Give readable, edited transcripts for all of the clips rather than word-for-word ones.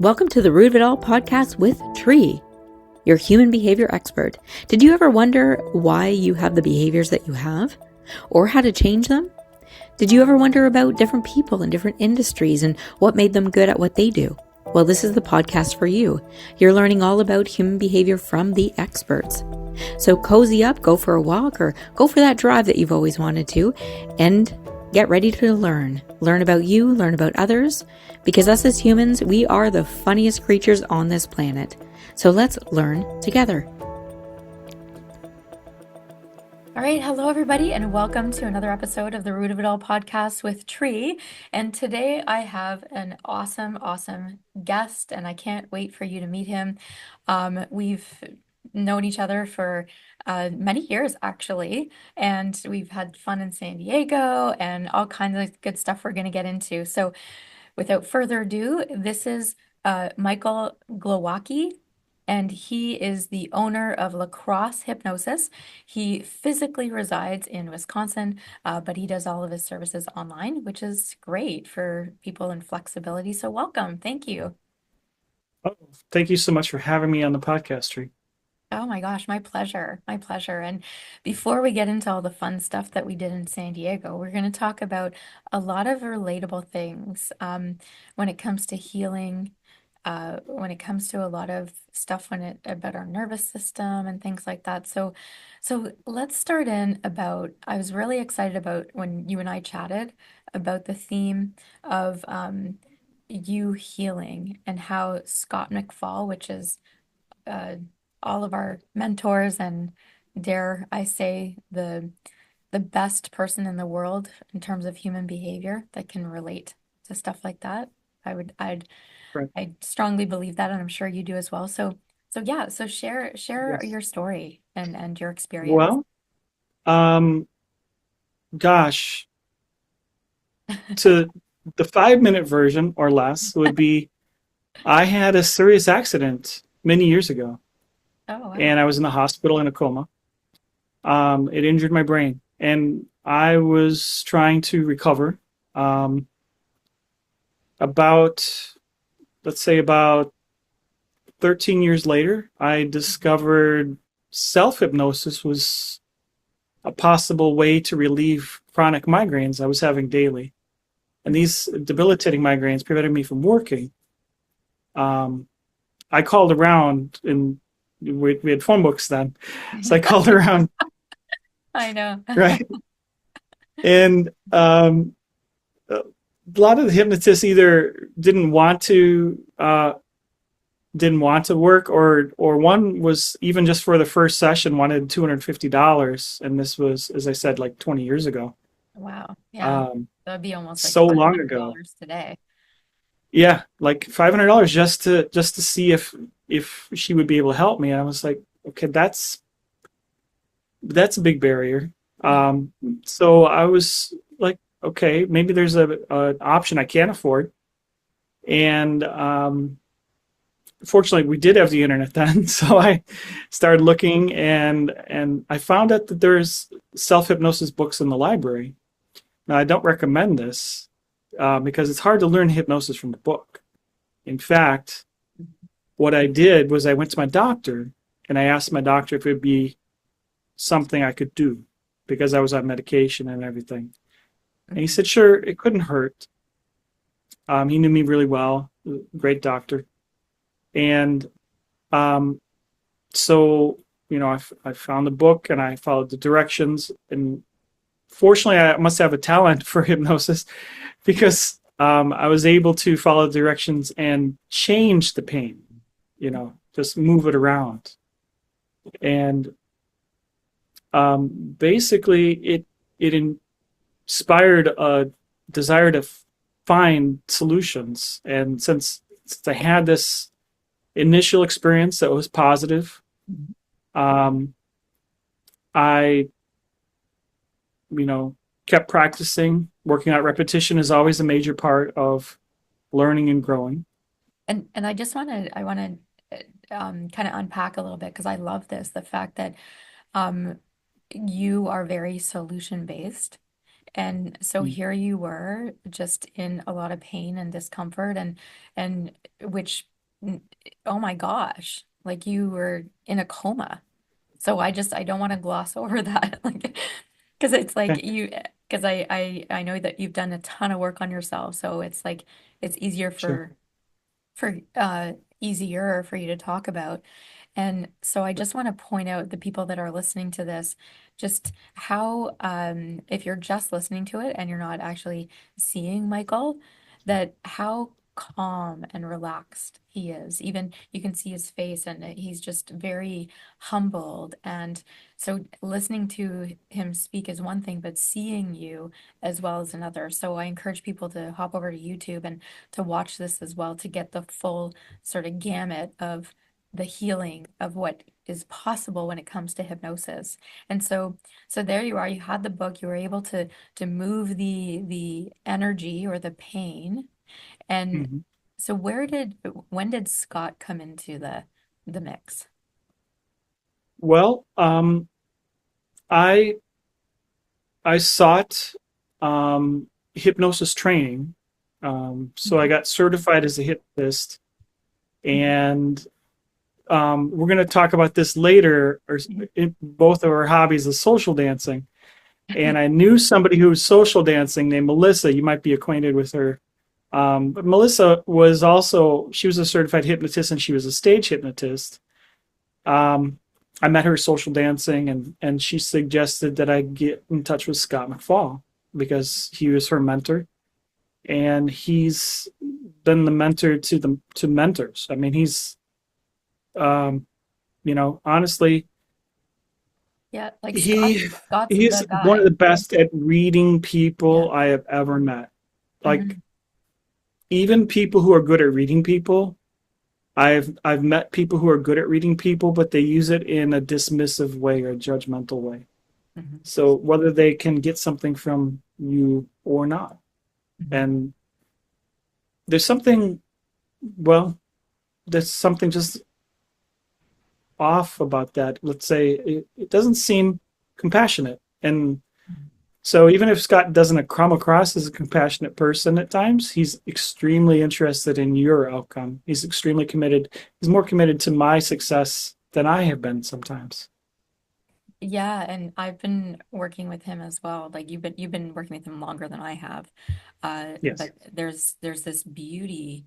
Welcome to the Root of It All podcast with Tree, your human behavior expert. Did you ever wonder why you have the behaviors that you have or how to change them? Did you ever wonder about different people in different industries and what made them good at what they do? Well, this is the podcast for you. You're learning all about human behavior from the experts. So cozy up, go for a walk, or go for that drive that you've always wanted to, and get ready to learn. Learn about you, learn about others, because us as humans, we are the funniest creatures on this planet. So let's learn together. All right, hello everybody, and welcome to another episode of the Root of It All podcast with Tree. And today I have an awesome guest, and I can't wait for you to meet him. We've known each other for many years, actually, and we've had fun in San Diego and all kinds of good stuff we're going to get into. So without further ado, this is Michael Glowacki, and he is the owner of Lacrosse Hypnosis. He physically resides in Wisconsin, but he does all of his services online, which is great for people in flexibility. So welcome. Thank you. Oh, thank you so much for having me on the podcast, Tree. Oh my gosh, my pleasure. My pleasure. And before we get into all the fun stuff that we did in San Diego, we're going to talk about a lot of relatable things when it comes to healing, when it comes to a lot of stuff about our nervous system and things like that. So let's start in about, I was really excited about when you and I chatted about the theme of you healing and how Scott McFall, which is uh, all of our mentors and dare I say the best person in the world in terms of human behavior that can relate to stuff like that. I'd Right. I strongly believe that, and I'm sure you do as well. So yeah, so share Yes. your story and your experience. Well, um, gosh, to the 5 minute version or less would be I had a serious accident many years ago, Oh wow. and I was in the hospital in a coma. It injured my brain, and I was trying to recover. Um, about, let's say, about 13 years later, I discovered self hypnosis was a possible way to relieve chronic migraines I was having daily. And these debilitating migraines prevented me from working. Um, I called around, and we had phone books then. So I called around, I know. right? And a lot of the hypnotists either didn't want to work, or one was even just for the first session wanted $250, and this was, as I said, like 20 years ago. Wow. Yeah. Um, That'd be almost like so long ago. $500 today. Yeah, like $500 just to see if she would be able to help me. And I was like, okay, that's a big barrier. Yeah. So I was like, okay, maybe there's a option I can't afford. And fortunately, we did have the internet then, so I started looking, and I found out that there's self hypnosis books in the library. Now, I don't recommend this because it's hard to learn hypnosis from a book. In fact, what I did was I went to my doctor and I asked my doctor if it would be something I could do because I was on medication and everything. And he said, sure, it couldn't hurt. He knew me really well, great doctor. And um, so, I found the book and I followed the directions. And fortunately, I must have a talent for hypnosis because I was able to follow the directions and change the pain, just move it around. And basically, it inspired a desire to find solutions. And since I had this initial experience that was positive, um, I, kept practicing. Working out repetition is always a major part of learning and growing. And I want to kind of unpack a little bit because I love this, the fact that um, you are very solution based And so Mm. here you were just in a lot of pain and discomfort and which n- oh my gosh, like you were in a coma. So I don't want to gloss over that. Like because it's like Okay, you because I know that you've done a ton of work on yourself. So it's like it's easier sure. for easier for you to talk about. And so I just want to point out the people that are listening to this, just how, if you're just listening to it and you're not actually seeing Michael, that how calm and relaxed he is. Even you can see his face and he's just very humbled. And so listening to him speak is one thing, but seeing you as well as another. So I encourage people to hop over to YouTube and to watch this as well to get the full sort of gamut of the healing of what is possible when it comes to hypnosis. And so there you are, you had the book, you were able to move the energy or the pain. And Mhm. so when did Scott come into the mix? Well, I I sought hypnosis training. So I Mhm, got certified as a hypnotist, mhm, and we're going to talk about this later. mhm. Both of our hobbies is social dancing, and I knew somebody who was social dancing named Melissa. You might be acquainted with her. But Melissa was also she was a certified hypnotist, and she was a stage hypnotist. Um, I met her social dancing, and she suggested that I get in touch with Scott McFall because he was her mentor, and he's been the mentor to mentors. I mean, he's um, honestly, Yeah, like he Scott's he's the one of guy. the best at reading Yeah. people I have ever met. Like Hmm. even people who are good at reading people, I've met people who are good at reading people, but they use it in a dismissive way or a judgmental way. Hmm. So whether they can get something from you or not. Hmm. And there's something, well, there's something just off about that. Let's say it doesn't seem compassionate. And so even if Scott doesn't come across as a compassionate person at times, he's extremely interested in your outcome. He's extremely committed. He's more committed to my success than I have been sometimes. Yeah, and I've been working with him as well. Like you've been working with him longer than I have. Yes. But there's this beauty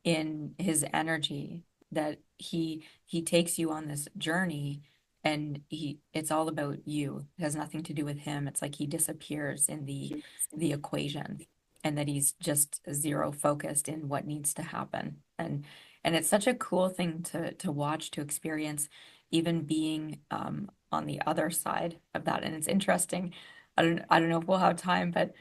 in his energy that he takes you on this journey and he it's all about you. It has nothing to do with him. It's like he disappears in the equation and that he's just zero focused in what needs to happen. And it's such a cool thing to watch, to experience, even being on the other side of that. And it's interesting. I don't know if we'll have time, but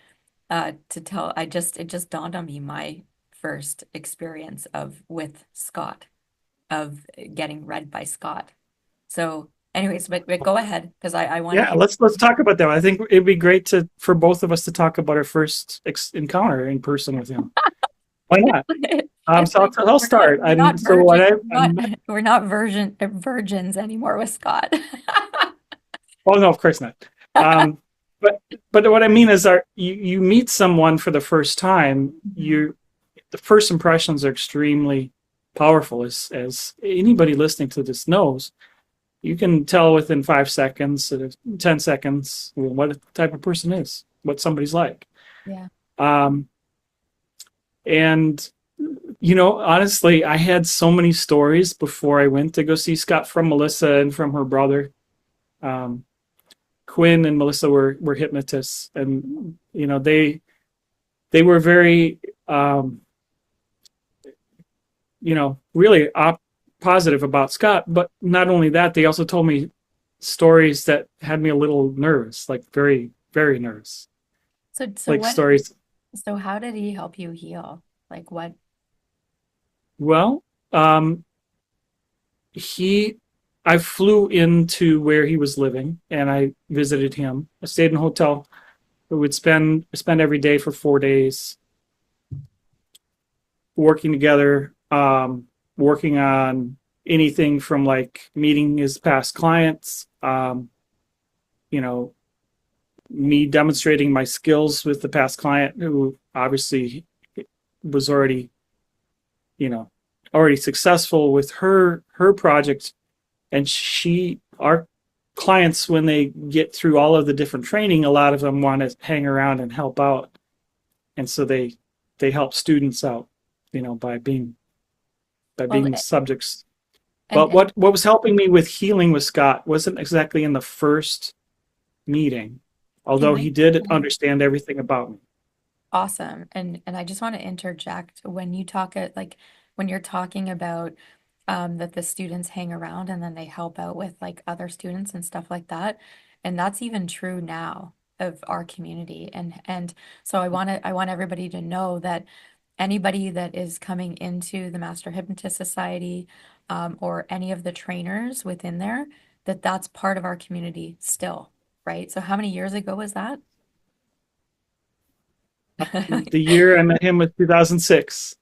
to tell it just dawned on me my first experience of with Scott of getting read by Scott. So anyways, but go ahead because I want to Yeah, hear. let's talk about that. I think it'd be great to for both of us to talk about our first encounter in person with him. Why not? It's So like I'll start. we're not So what virgin I met, we're not virgins anymore with Scott. oh no, of course not. Um, but what I mean is, you meet someone for the first time, Mhm. you the first impressions are extremely powerful, as anybody listening to this knows. You can tell within 5 seconds, 10 seconds, what type of person is, what somebody's like. Yeah. Um, and honestly, I had so many stories before I went to go see Scott from Melissa and from her brother. Um, Quinn and Melissa were hypnotists, and they were very really positive about Scott. But not only that, they also told me stories that had me a little nervous, like very very nervous, So like what stories. so how did he help you heal? Like what? Well, um, he I flew into where he was living and I visited him. I stayed in a hotel. We would spend every day for 4 days working together, working on anything from like meeting his past clients, you know, me demonstrating my skills with the past client who obviously was already, you know, already successful with her project. And our clients, when they get through all of the different training, a lot of them want to hang around and help out. And so they help students out, by Well, being the subjects. and But what was helping me with healing with Scott wasn't exactly in the first meeting, hey, although he Mike, did understand everything about me. awesome. And I just want to interject when you talk it like when you're talking about that the students hang around and then they help out with like other students and stuff like that. And that's even true now of our community. And so I want everybody to know that anybody that is coming into the Master Hypnotist Society, or any of the trainers within there, that that's part of our community still, right? So how many years ago was that? The year I met him was 2006.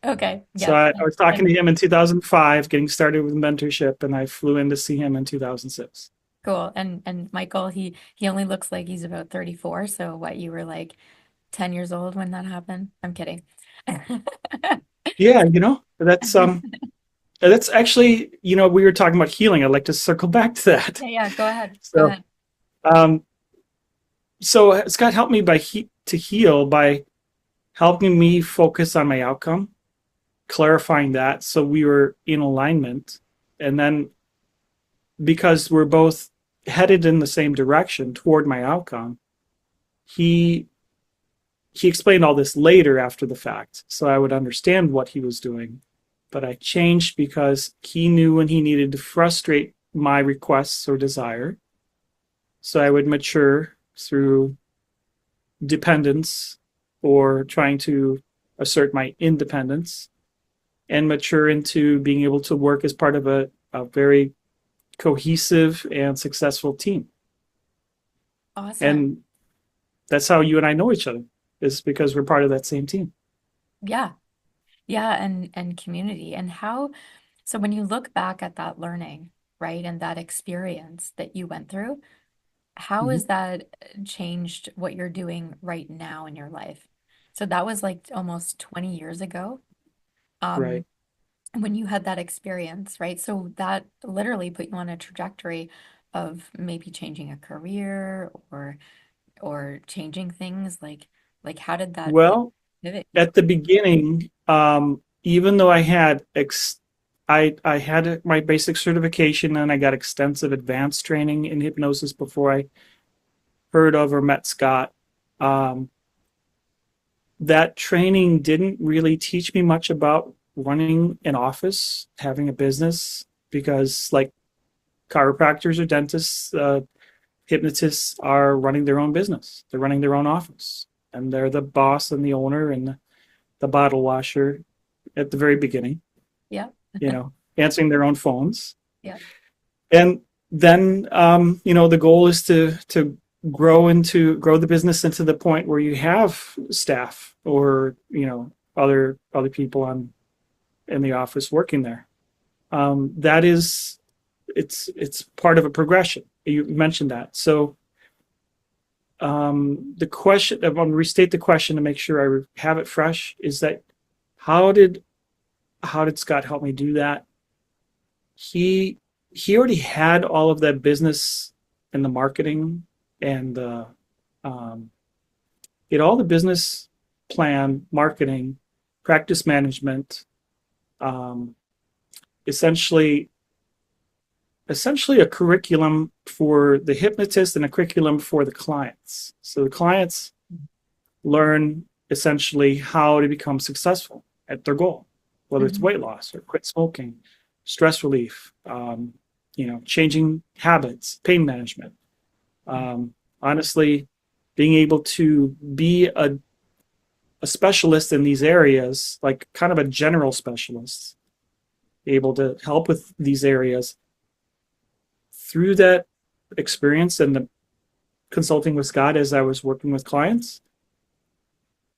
Okay, So yep. I was talking to him in 2005, getting started with mentorship, and I flew in to see him in 2006. Cool. And Michael, he only looks like he's about 34. So what, you were like 10 years old when that happened? I'm kidding. Yeah, that's actually, we were talking about healing. I'd like to circle back to that. Yeah, yeah, go ahead. Go So, ahead. um, so Scott helped me to heal by helping me focus on my outcome, clarifying that so we were in alignment, and then because we're both headed in the same direction toward my outcome, he he explained all this later after the fact, so I would understand what he was doing. But I changed because he knew when he needed to frustrate my requests or desire. So I would mature through dependence or trying to assert my independence and mature into being able to work as part of a very cohesive and successful team. Awesome. And that's how you and I know each other, is because we're part of that same team. Yeah. Yeah, and community. And how, so when you look back at that learning, right, and that experience that you went through, how Mm-hmm. has that changed what you're doing right now in your life? So that was like almost 20 years ago, Right. um, when you had that experience, right? So that literally put you on a trajectory of maybe changing a career or changing things. Like how did that Well, pivot you? at the beginning, even though I had my basic certification and I got extensive advanced training in hypnosis before I heard of or met Scott. Um, that training didn't really teach me much about running an office, having a business, because like chiropractors or dentists, hypnotists are running their own business. They're running their own office, and they're the boss and the owner and the bottle washer at the very beginning, Yeah. answering their own phones. Yeah. And then, the goal is to grow the business into the point where you have staff or, other people in the office working there. That is, it's part of a progression. You mentioned that. So, the question, I'm going to restate the question to make sure I have it fresh, is that how did how did Scott help me do that? He he already had all of that business and the marketing and the um, he had all the business plan, marketing, practice management, um, essentially essentially a curriculum for the hypnotist and a curriculum for the clients. So the clients learn essentially how to become successful at their goal, whether it's Hmm. weight loss or quit smoking, stress relief, changing habits, pain management. Honestly, being able to be a specialist in these areas, like kind of a general specialist, able to help with these areas through that experience and the consulting with Scott as I was working with clients.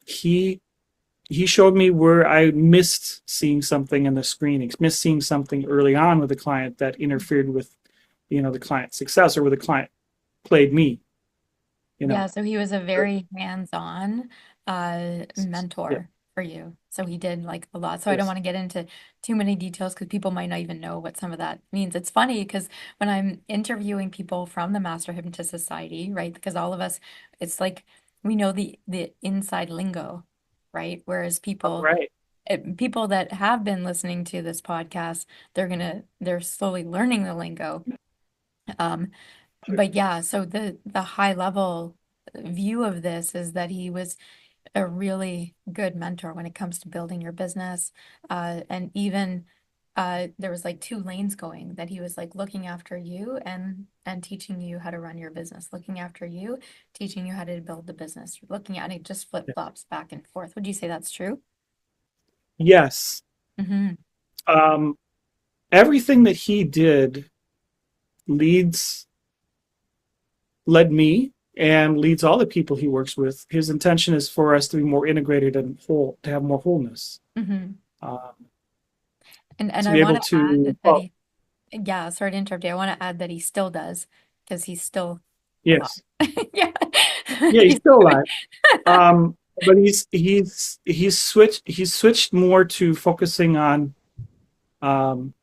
He he showed me where I missed seeing something in the screenings, missed seeing something early on with the client that interfered with, the client's success or where the client played me. you know. Yeah, so he was a But very hands-on yeah, mentor for you. So he did like a lot. So I don't yes, want to get into too many details because people might not even know what some of that means. It's funny because when I'm interviewing people from the Master Hypnotist Society, right? Because all of us, it's like we know the inside lingo, right? Whereas right. people that have been listening to this podcast, they're slowly learning the lingo. Um, but yeah, so the high level view of this is that he was a really good mentor when it comes to building your business. And even there was like two lanes going that he was like looking after you and teaching you how to run your business, looking after you, teaching you how to build the business, looking at it just flip-flops back and forth. Would you say that's true? Yes. Mm-hmm. Um, everything that he did leads led me and leads all the people he works with. His intention is for us to be more integrated and whole, to have more wholeness, Mm-hmm. um, And to I be able want to to. add that Well, he, yeah, sorry to interrupt you. I want to add that he still does because he's still alive. yes, Yeah. yeah, he's He's still doing. alive. But he's switched more to focusing on. Um,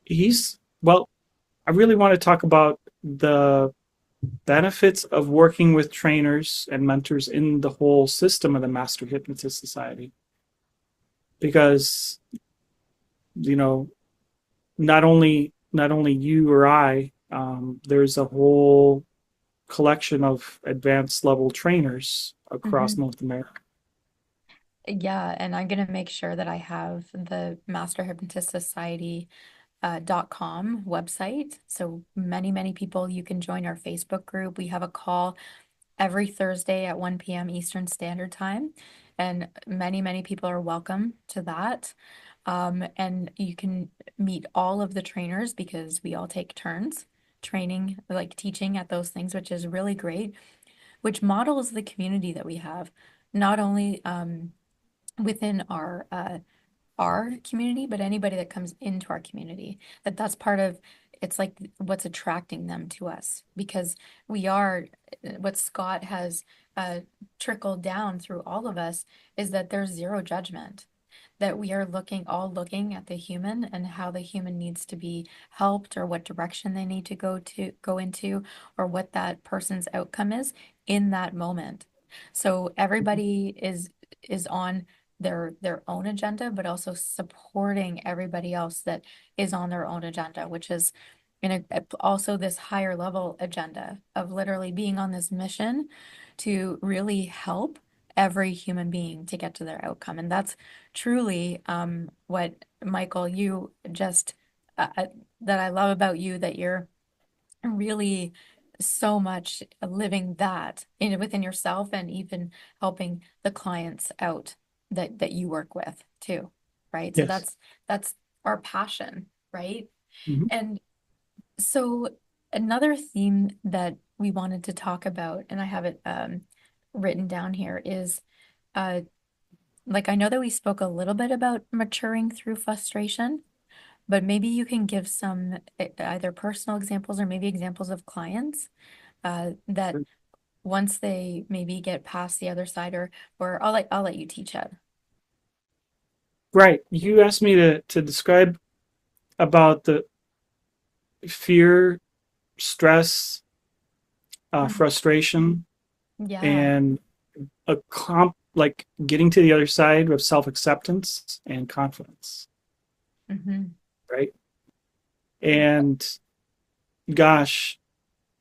he's well. I really want to talk about the benefits of working with trainers and mentors in the whole system of the Master Hypnotist Society, because you know not only you or I, there's a whole collection of advanced level trainers across Mhm. North America. Yeah, and I'm gonna make sure that I have the Master Hypnotist Society .com website. So many people, you can join our Facebook group. We have a call every Thursday at 1 p.m. Eastern Standard Time, and many people are welcome to that. And you can meet all of the trainers because we all take turns training, like teaching at those things, which is really great, which models the community that we have, not only within our community, but anybody that comes into our community, that's part of it's like what's attracting them to us because we are what Scott has uh, trickled down through all of us is that there's zero judgment, that we are looking at the human and how the human needs to be helped or what direction they need to go into or what that person's outcome is in that moment. So everybody is on their own agenda, but also supporting everybody else that is on their own agenda, which is also this higher level agenda of literally being on this mission to really help every human being to get to their outcome. And that's truly what Michael, you just that I love about you, that you're really so much living that within yourself and even helping the clients out that you work with too, right? So Yes. that's our passion, right? Mhm. And so another theme that we wanted to talk about, and I have it written down here, is uh like I know that we spoke a little bit about maturing through frustration, but maybe you can give some either personal examples or maybe examples of clients that once they maybe get past the other side, or I'll let you teach it. Right. You asked me to describe about the fear, stress, Mhm. frustration, Yeah. and like getting to the other side of self acceptance and confidence. Hmm. Right. And gosh,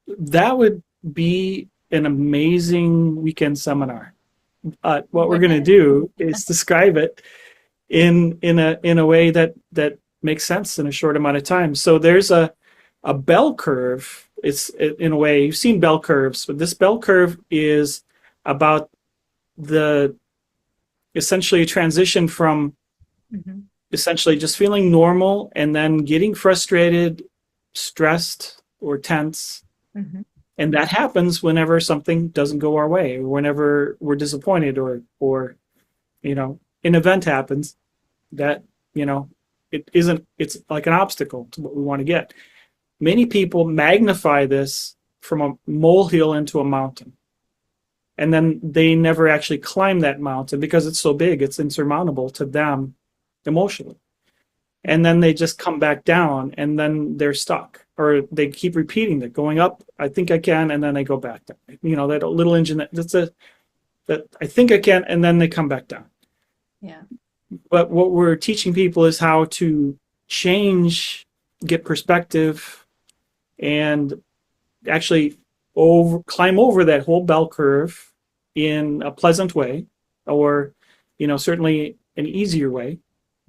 that would be an amazing weekend seminar. What we're Wouldn't going to it? do is describe it in a way that makes sense in a short amount of time. So there's a bell curve. It's in a way you've seen bell curves, but this bell curve is about the essentially a transition from Hmm. essentially just feeling normal and then getting frustrated, stressed, or tense. Hmm. And that happens whenever something doesn't go our way, or whenever we're disappointed, or an event happens that it isn't. It's like an obstacle to what we want to get. Many people magnify this from a molehill into a mountain. And then they never actually climb that mountain because it's so big, it's insurmountable to them emotionally. And then they just come back down and then they're stuck, or they keep repeating that, going up, I think I can, and then they go back down. That little engine that I think I can, and then they come back down. Yeah. But what we're teaching people is how to change, get perspective, and actually climb over that whole bell curve in a pleasant way, or certainly an easier way.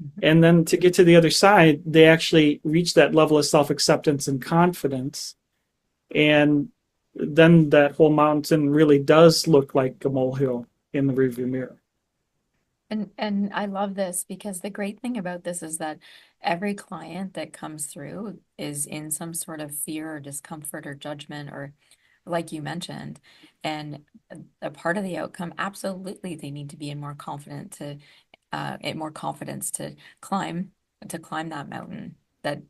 Mhm. And then to get to the other side, they actually reach that level of self-acceptance and confidence. And then that whole mountain really does look like a molehill in the rearview mirror. And I love this because the great thing about this is that every client that comes through is in some sort of fear or discomfort or judgment, or like you mentioned, and a part of the outcome, absolutely, they need to be in more confident to in more confidence climb to climb that mountain, that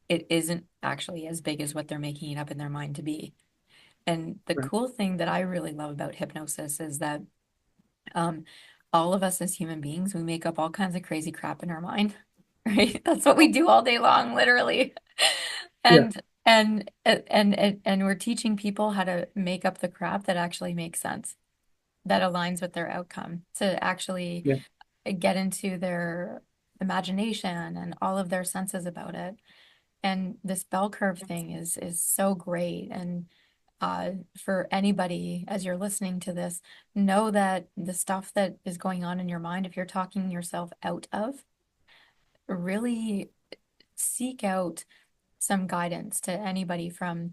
it isn't actually as big as what they're making it up in their mind to be. And the Right. cool thing that I really love about hypnosis is that um, all of us as human beings, we make up all kinds of crazy crap in our mind, right? That's what we do all day long, literally. Yeah. And we're teaching people how to make up the crap that actually makes sense, that aligns with their outcome, to actually Yeah. get into their imagination and all of their senses about it. And this bell curve thing is so great. And for anybody as you're listening to this, know that the stuff that is going on in your mind, if you're talking yourself out of, really seek out some guidance to anybody from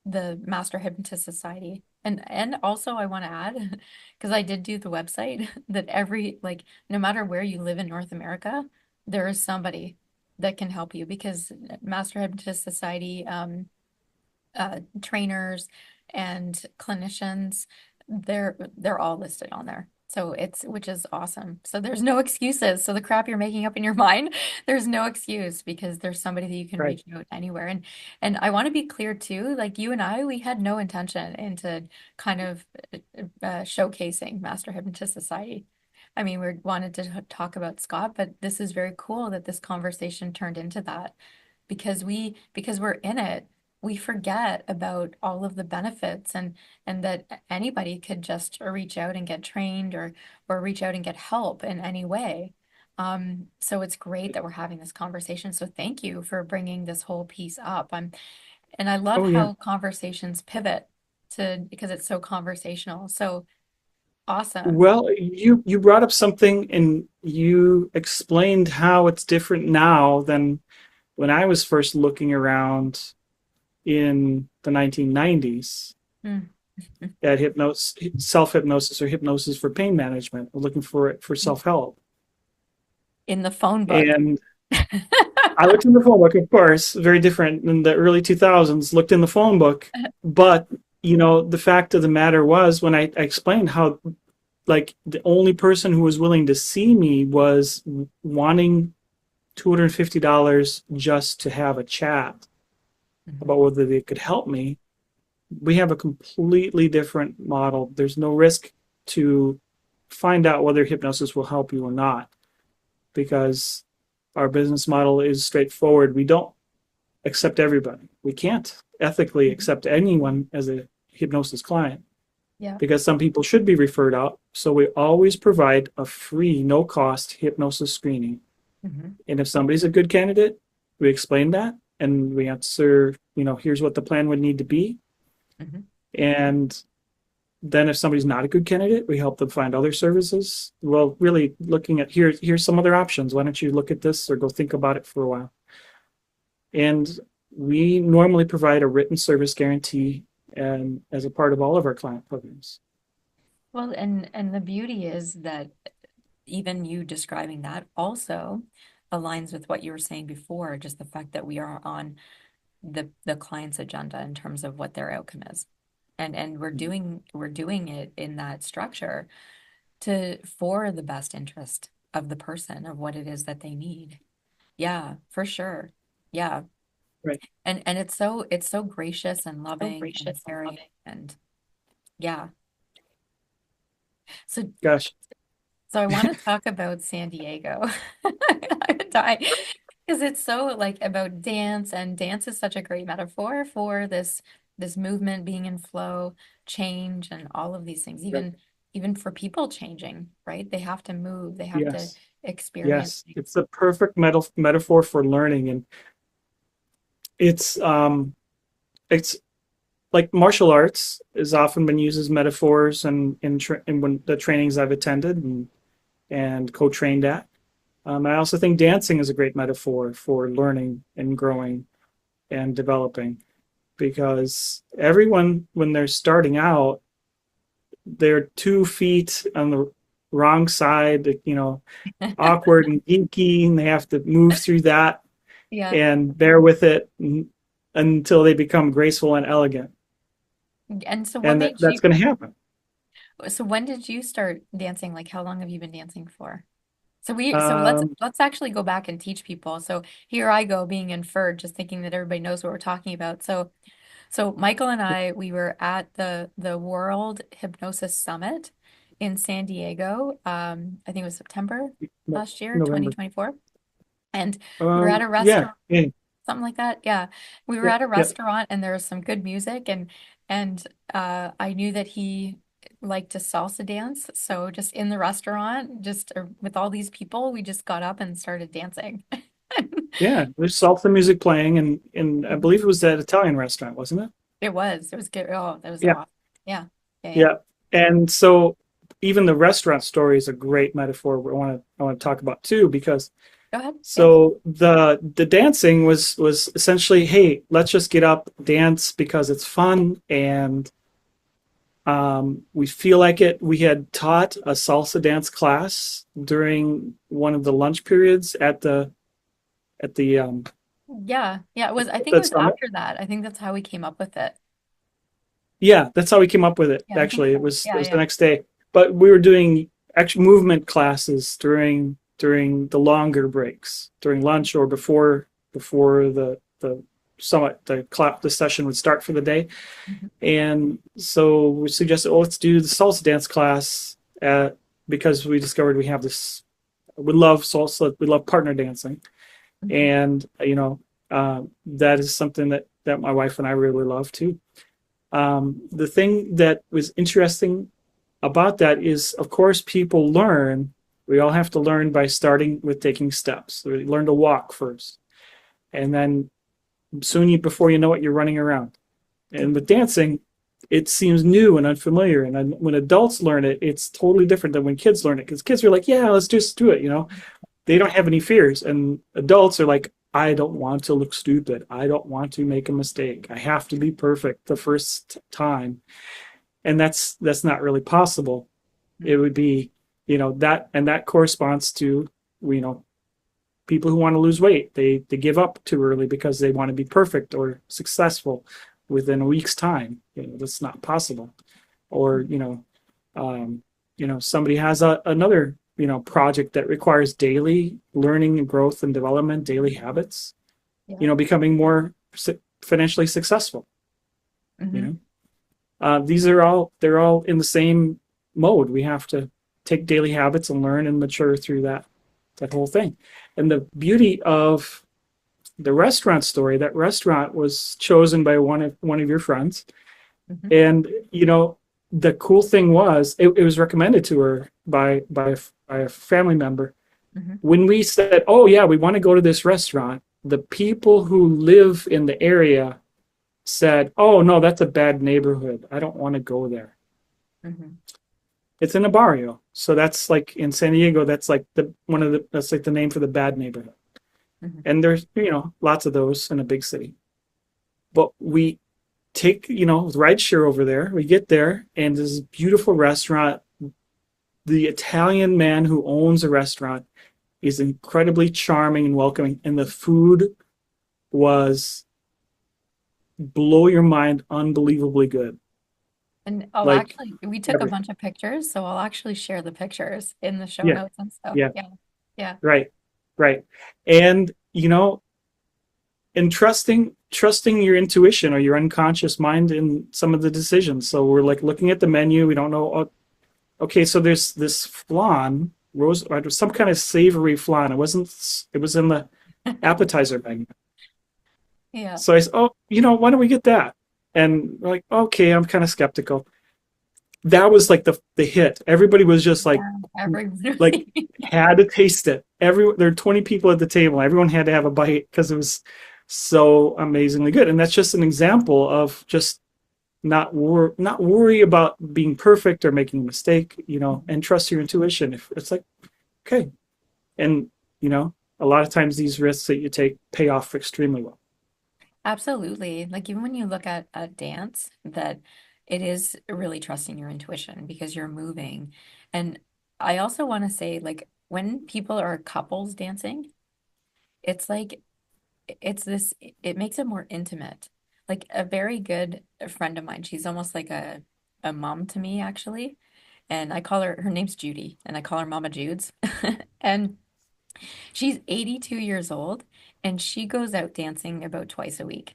the Master Hypnotist Society. And also I want to add, because I did do the website, that no matter where you live in North America, there is somebody that can help you, because Master Hypnotist Society trainers and clinicians, they're all listed on there. So which is awesome. So there's no excuses. So the crap you're making up in your mind, there's no excuse, because there's somebody that you can Right. reach out anywhere. And I want to be clear too, like you and I, we had no intention into kind of showcasing Master Hypnotist Society. I mean, we wanted to talk about Scott, but this is very cool that this conversation turned into that, because we're in it, we forget about all of the benefits, and that anybody could just reach out and get trained, or reach out and get help in any way. So it's great that we're having this conversation. So thank you for bringing this whole piece up. And I love Oh, yeah. how conversations pivot to, because it's so conversational. So awesome. Well, you brought up something and you explained how it's different now than when I was first looking around in the 1990s Mm. at hypnosis, self-hypnosis, or hypnosis for pain management, looking for it for self-help. In the phone book. And I looked in the phone book, of course, very different in the early 2000s, looked in the phone book. But, the fact of the matter was, when I explained how, like, the only person who was willing to see me was wanting $250 just to have a chat Mhm. about whether they could help me, we have a completely different model. There's no risk to find out whether hypnosis will help you or not, because our business model is straightforward. We don't accept everybody. We can't ethically Mhm. accept anyone as a hypnosis client, Yeah. because some people should be referred out. So we always provide a free, no cost hypnosis screening. Mhm. And if somebody's a good candidate, we explain that and we answer, here's what the plan would need to be. Mhm. And then if somebody's not a good candidate, we help them find other services. Well, really looking at here's some other options. Why don't you look at this or go think about it for a while? And we normally provide a written service guarantee and as a part of all of our client programs. Well, and the beauty is that even you describing that also aligns with what you were saying before, just the fact that we are on the client's agenda in terms of what their outcome is. And we're doing it in that structure to for the best interest of the person, of what it is that they need. Yeah, for sure. Yeah. right. And it's so gracious and loving and caring and yeah. So Gosh, so I want to talk about San Diego. I would die because it's so like about dance, and dance is such a great metaphor for this movement being in flow, change, and all of these things. right. Even for people changing, right? They have to move, they have to Yes, experience yes. things. It's the perfect metaphor for learning, and it's it's like martial arts has often been used as metaphors and in when the trainings I've attended and co-trained at. I also think dancing is a great metaphor for learning and growing and developing because everyone, when they're starting out, they're 2 feet on the wrong side, awkward and geeky, and they have to move through that Yeah. and bear with it until they become graceful and elegant. And so what And made that's you, going to happen. so when did you start dancing? Like how long have you been dancing for? So Um, let's actually go back and teach people. So here I go being inferred, just thinking that everybody knows what we're talking about. So Michael and I, we were at the World Hypnosis Summit in San Diego. I think it was September last year, November. 2024. And we were at a Yeah, restaurant, yeah, something like that. Yeah. We were yeah, at a yeah, restaurant and there was some good music, and I knew that he liked to salsa dance. So just in the restaurant, just with all these people, we just got up and started dancing. yeah. There's salsa music playing, and I believe it was that Italian restaurant, wasn't it? It was. It was good. Oh, that was Yeah, awesome. Yeah. Yeah, yeah. yeah. And so even the restaurant story is a great metaphor. I want to talk about too because Go ahead. Yeah. so the dancing was essentially, hey, let's just get up, dance because it's fun and we feel like it. We had taught a salsa dance class during one of the lunch periods at the Yeah. Yeah. It was, I think it that was summit. after that. I think that's how we came up with it. Yeah, that's how we came up with it. Yeah, I think Actually, it so. was it Yeah, was the yeah. next day. But we were doing actual movement classes during the longer breaks, during lunch or before the summit, the session would start for the day. Mhm. And so we suggested, oh, let's do the salsa dance class because we discovered we have this. We love salsa. We love partner dancing, Mhm. and that is something that my wife and I really love too. The thing that was interesting about that is, of course, people learn. We all have to learn by starting with taking steps. We learn to walk first, and then soon before you know it, you're running around. And with dancing, it seems new and unfamiliar. And then when adults learn it, it's totally different than when kids learn it. Because kids are like, "Yeah, let's just do it," They don't have any fears, and adults are like, I don't want to look stupid. I don't want to make a mistake. I have to be perfect the first time. And that's not really possible. It would be, that and that corresponds to, you know, people who want to lose weight. They give up too early because they want to be perfect or successful within a week's time. That's not possible. Or, um, somebody has another, project that requires daily learning and growth and development, daily habits, Yeah. becoming more financially successful, you Hmm. know. They're all in the same mode. We have to take daily habits and learn and mature through that whole thing. And the beauty of the restaurant story, that restaurant was chosen by one of your friends. Hmm. And the cool thing was it was recommended to her by a family member. Hmm. When we said, "Oh yeah, we want to go to this restaurant," the people who live in the area said, "Oh no, that's a bad neighborhood. I don't want to go there." Hmm. It's in a barrio, so that's like in San Diego. That's like that's like the name for the bad neighborhood. Hmm. And there's lots of those in a big city. But we take ride share over there. We get there, and this beautiful restaurant. The Italian man who owns the restaurant is incredibly charming and welcoming, and the food was blow your mind, unbelievably good. And I'll Like actually, we took a everything. bunch of pictures, so I'll actually share the pictures in the show Yeah, notes and stuff. yeah, Yeah. Yeah. right, right. And entrusting. trusting your intuition or your unconscious mind in some of the decisions. So we're like looking at the menu. We don't know. Oh, okay, so there's this flan, rose, or some kind of savory flan. It wasn't. It was in the appetizer menu. Yeah. So I said, oh, why don't we get that? And we're like, okay, I'm kind of skeptical. That was like the hit. Everybody was just Yeah. like Everybody. had to taste it. There are 20 people at the table. Everyone had to have a bite because it was so amazingly good. And that's just an example of just not worry about being perfect or making a mistake, and trust your intuition. If it's like, okay, and a lot of times these risks that you take pay off extremely well. Absolutely. Like even when you look at a dance, that it is really trusting your intuition because you're moving. And I also want to say, like, when people are couples dancing, it's like it's this, it makes it more intimate. Like a very good friend of mine, she's almost like a mom to me, actually. And I call her name's Judy, and I call her Mama Judes. And she's 82 years old, and she goes out dancing about twice a week.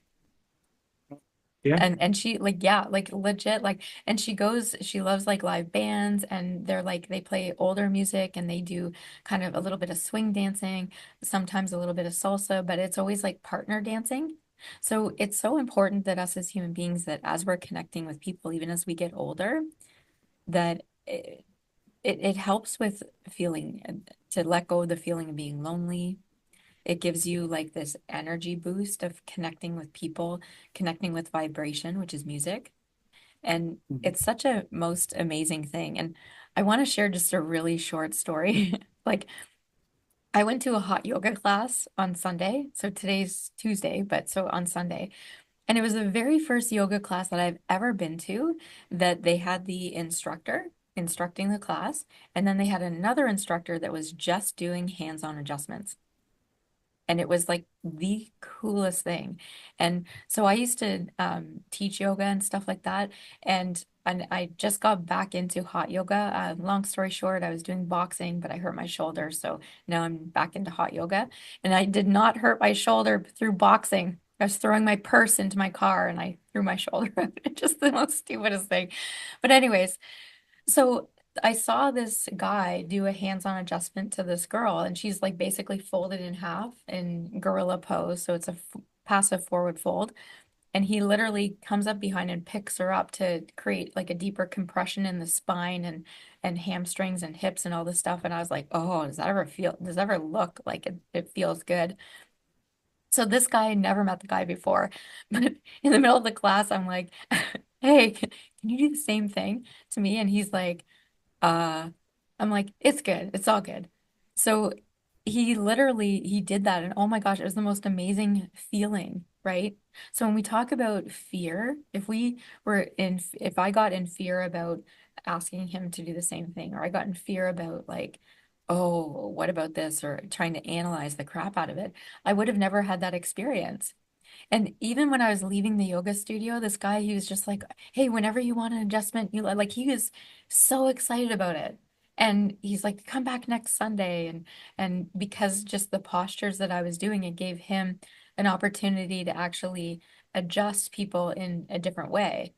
Yeah. And she like yeah like legit like and she loves like live bands, and they're like they play older music, and they do kind of a little bit of swing dancing, sometimes a little bit of salsa, but it's always like partner dancing. So it's so important that us as human beings, that as we're connecting with people, even as we get older, that it helps with feeling, to let go of the feeling of being lonely. It gives you like this energy boost of connecting with people, connecting with vibration, which is music. And Mhm. it's such a most amazing thing. And I want to share just a really short story. Like, I went to a hot yoga class on Sunday. So today's Tuesday, but so on Sunday. And it was the very first yoga class that I've ever been to, that they had the instructor instructing the class. And then they had another instructor that was just doing hands-on adjustments. And it was like the coolest thing. And so I used to teach yoga and stuff like that. And I just got back into hot yoga. Long story short, I was doing boxing, but I hurt my shoulder. So now I'm back into hot yoga. And I did not hurt my shoulder through boxing. I was throwing my purse into my car and I threw my shoulder out. Just the most stupidest thing. But anyways, so I saw this guy do a hands-on adjustment to this girl, and she's like basically folded in half in gorilla pose. So it's a passive forward fold. And he literally comes up behind and picks her up to create like a deeper compression in the spine and hamstrings and hips and all this stuff. And I was like, oh, does that ever look like it feels good? So this guy, I never met the guy before, but in the middle of the class, I'm like, hey, can you do the same thing to me? And he's like, uh, I'm like, it's good. It's all good. So he did that, and oh my gosh, it was the most amazing feeling, right? So when we talk about fear, if I got in fear about asking him to do the same thing, or I got in fear about like, oh, what about this, or trying to analyze the crap out of it, I would have never had that experience. And even when I was leaving the yoga studio, this guy, he was just like, hey, whenever you want an adjustment, like he was so excited about it. And he's like, come back next Sunday. And because just the postures that I was doing, it gave him an opportunity to actually adjust people in a different way.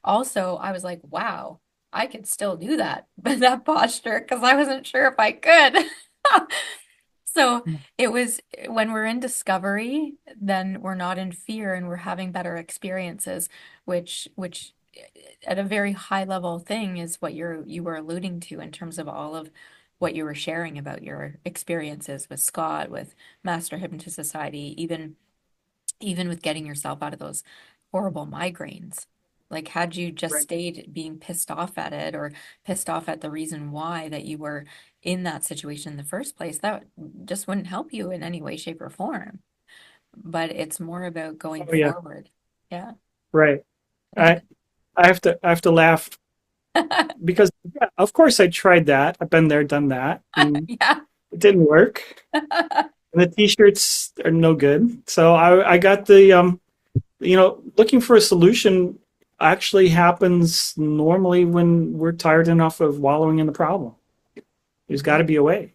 Also, I was like, wow, I could still do that, but that posture, because I wasn't sure if I could. So it was when we're in discovery, then we're not in fear and we're having better experiences, which at a very high level thing is what you were alluding to in terms of all of what you were sharing about your experiences with Scott, with Master Hypnotist Society, even with getting yourself out of those horrible migraines. Like, had you just Right. stayed being pissed off at it, or pissed off at the reason why that you were in that situation in the first place, that just wouldn't help you in any way, shape, or form. But it's more about going Oh yeah. forward. Yeah. Right. I I have to laugh because yeah, of course I tried that. I've been there, done that, and Yeah. it didn't work. And the t-shirts are no good. So I got the looking for a solution actually happens normally when we're tired enough of wallowing in the problem. There's got to be a way.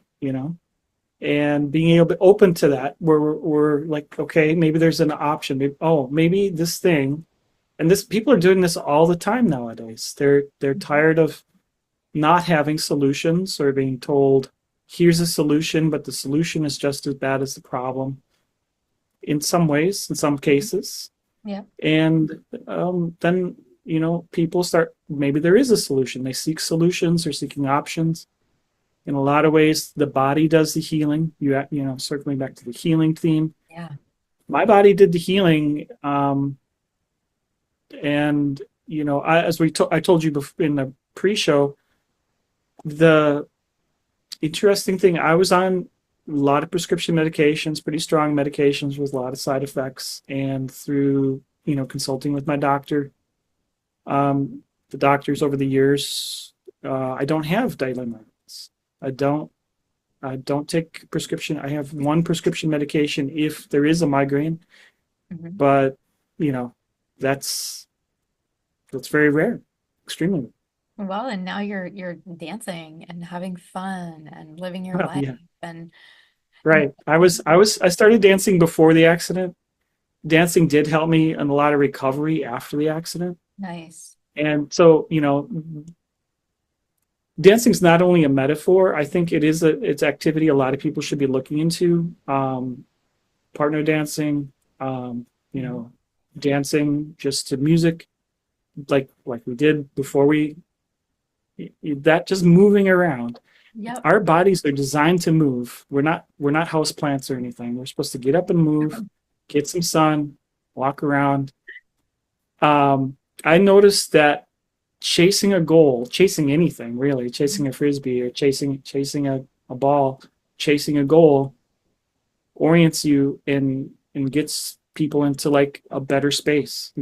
and being able to open to that, where we're like, okay, maybe there's an option. Maybe, oh, maybe this thing, and this people are doing this all the time nowadays. They're Mhm. tired of not having solutions or being told, here's a solution, but the solution is just as bad as the problem in some ways, in some Mhm. cases. Yeah. And then, people start, maybe there is a solution. They seek solutions or seeking options. In a lot of ways, the body does the healing. Circling back to the healing theme, Yeah. my body did the healing. And, I told you before in the pre show, the interesting thing, I was on a lot of prescription medications, pretty strong medications with a lot of side effects. And through, consulting with my doctor, um, the doctors over the years, I don't have dilemmas. I don't. I don't take prescription. I have one prescription medication if there is a migraine, Mhm. but you know, that's that's very rare, extremely Well, and now you're dancing and having fun and living your rare. life Yeah, and right. I started dancing before the accident. Dancing did help me in a lot of recovery after the accident. nice. And so, dancing's not only a metaphor, I think it's activity a lot of people should be looking into. Partner dancing, um, you Mhm. know, dancing just to music, like we did before that just moving around. Yep. Our bodies are designed to move. We're not house plants or anything. We're supposed to get up and move, get some sun, walk around. I noticed that chasing a goal, chasing anything really, chasing a frisbee or chasing a ball, chasing a goal orients you and gets people into like a better space.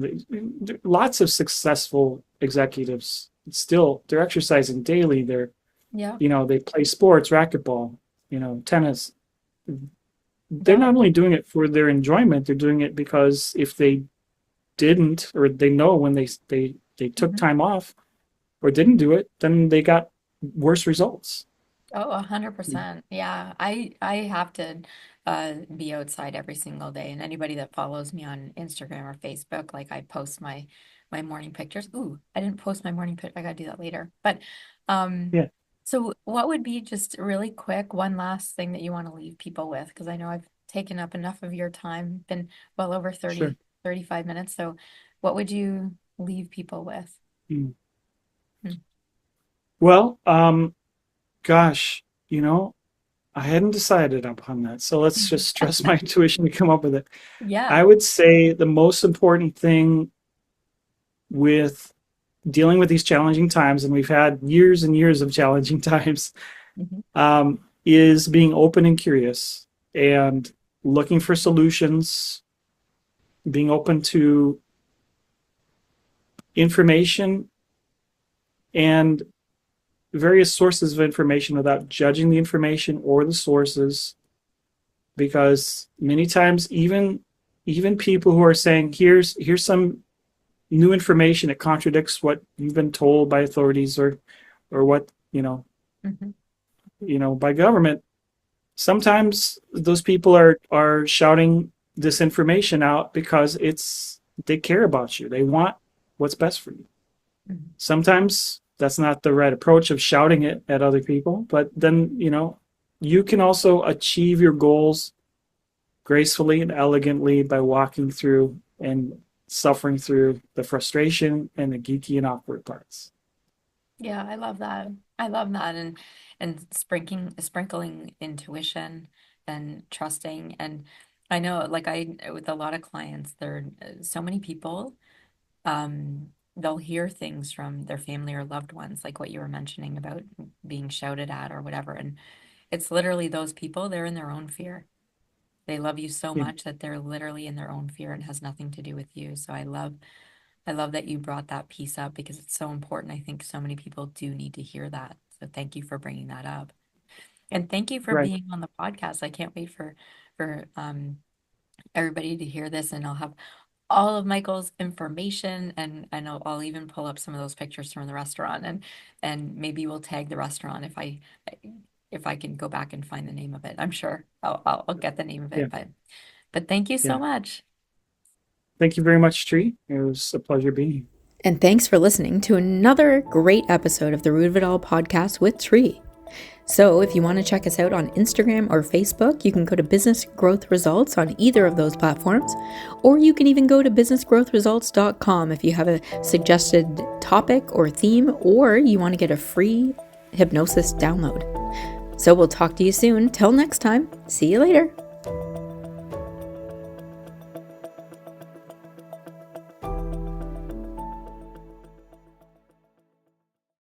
Lots of successful executives still they're exercising daily. Yep. They play sports, racquetball, tennis. They're Yeah. not only doing it for their enjoyment, they're doing it because if they didn't or they know when they took Mhm. time off or didn't do it, then they got worse results. Oh, 100%. Yeah. I have to be outside every single day. And anybody that follows me on Instagram or Facebook, like I post my morning pictures. Ooh, I didn't post my morning pic. I gotta do that later. But um Yeah, so what would be just really quick, one last thing that you want to leave people with? Because I know I've taken up enough of your time, been well over sure. 35 minutes. So what would you leave people with? Mm. Hmm. Well, gosh, I hadn't decided upon that. So let's just trust my intuition to come up with it. Yeah. I would say the most important thing with dealing with these challenging times, and we've had years and years of challenging times, Mhm. is being open and curious and looking for solutions, being open to information and various sources of information without judging the information or the sources. Because many times, even people who are saying, here's some new information that contradicts what you've been told by authorities or what Mhm. by government, sometimes those people are shouting this information out because they care about you, they want what's best for you. Mhm. Sometimes that's not the right approach of shouting it at other people, but then you can also achieve your goals gracefully and elegantly by walking through and suffering through the frustration and the geeky and awkward parts. Yeah, I love that. I love that and sprinkling intuition and trusting and I know like I with a lot of clients there are so many people they'll hear things from their family or loved ones like what you were mentioning about being shouted at or whatever and it's literally those people they're in their own fear. They love you so Yeah, much that they're literally in their own fear and has nothing to do with you. So I love that you brought that piece up because it's so important. I think so many people do need to hear that. So thank you for bringing that up. And thank you for right. being on the podcast. I can't wait for everybody to hear this and I'll have all of Michael's information and I'll even pull up some of those pictures from the restaurant and maybe we'll tag the restaurant if I if I can go back and find the name of it. I'm sure I'll get the name of Yeah, it, but thank you so yeah. much. Thank you very much, Tree. It was a pleasure being here. And thanks for listening to another great episode of the Root of It All podcast with Tree. So if you want to check us out on Instagram or Facebook, you can go to Business Growth Results on either of those platforms, or you can even go to businessgrowthresults.com if you have a suggested topic or theme, or you want to get a free hypnosis download. So we'll talk to you soon. Till next time, see you later.